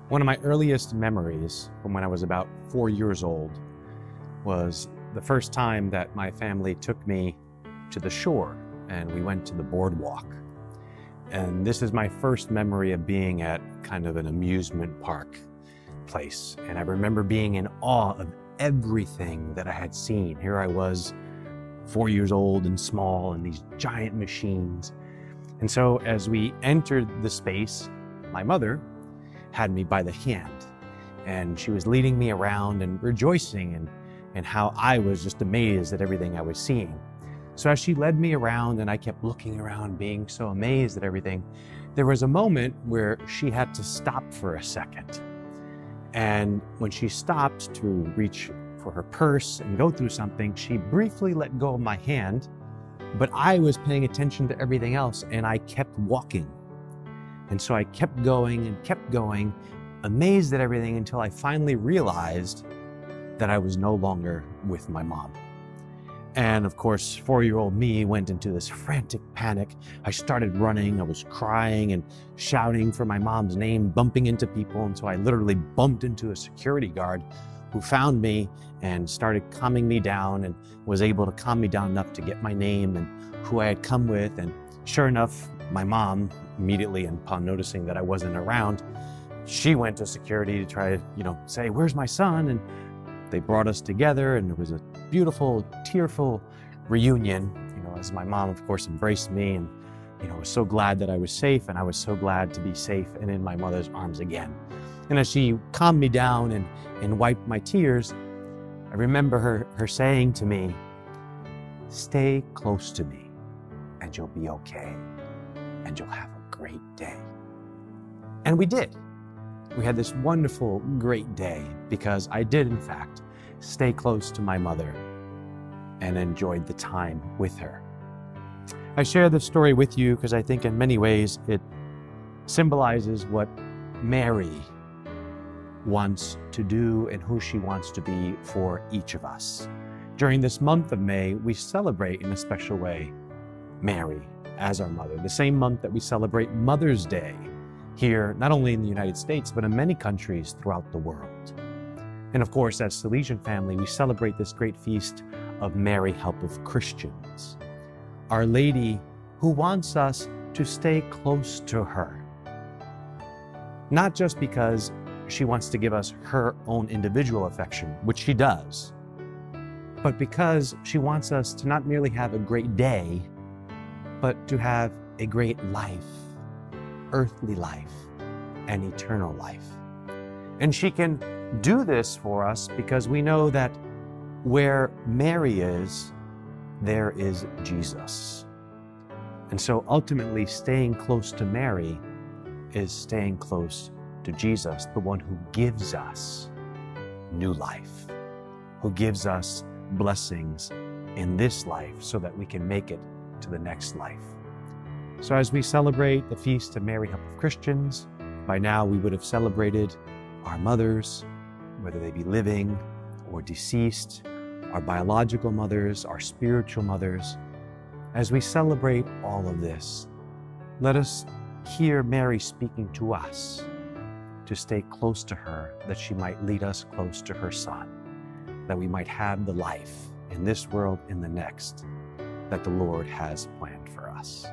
One of my earliest memories from when I was about 4 years old was the first time that my family took me to the shore and we went to the boardwalk. And this is my first memory of being at kind of an amusement park place. And I remember being in awe of everything that I had seen. Here I was, 4 years old and small, and these giant machines. And so as we entered the space, my mother had me by the hand, and she was leading me around and rejoicing and how I was just amazed at everything I was seeing. So as she led me around and I kept looking around, being so amazed at everything, there was a moment where she had to stop for a second. And when she stopped to reach for her purse and go through something, she briefly let go of my hand, but I was paying attention to everything else and I kept walking. And so I kept going, amazed at everything, until I finally realized that I was no longer with my mom. And of course, 4-year-old me went into this frantic panic. I started running, I was crying and shouting for my mom's name, bumping into people. And so I literally bumped into a security guard who found me and started calming me down and was able to calm me down enough to get my name and who I had come with. And sure enough, my mom, immediately upon noticing that I wasn't around, she went to security to try to, say, "Where's my son?" And they brought us together, and it was a beautiful, tearful reunion, as my mom, of course, embraced me and, was so glad that I was safe, and I was so glad to be safe and in my mother's arms again. And as she calmed me down and wiped my tears, I remember her saying to me, "Stay close to me and you'll be okay, and you'll have a great day." And we did. We had this wonderful, great day because I did, in fact, stay close to my mother and enjoyed the time with her. I share this story with you because I think in many ways it symbolizes what Mary wants to do and who she wants to be for each of us. During this month of May, we celebrate in a special way Mary as our mother, the same month that we celebrate Mother's Day here, not only in the United States, but in many countries throughout the world. And of course, as Salesian family, we celebrate this great feast of Mary, Help of Christians, Our Lady who wants us to stay close to her. Not just because she wants to give us her own individual affection, which she does, but because she wants us to not merely have a great day, but to have a great life, earthly life, and eternal life. And she can do this for us because we know that where Mary is, there is Jesus. And so ultimately, staying close to Mary is staying close to Jesus, the one who gives us new life, who gives us blessings in this life so that we can make it to the next life. So as we celebrate the Feast of Mary, Help of Christians, by now we would have celebrated our mothers, whether they be living or deceased, our biological mothers, our spiritual mothers. As we celebrate all of this, let us hear Mary speaking to us to stay close to her, that she might lead us close to her Son, that we might have the life in this world, in the next, that the Lord has planned for us.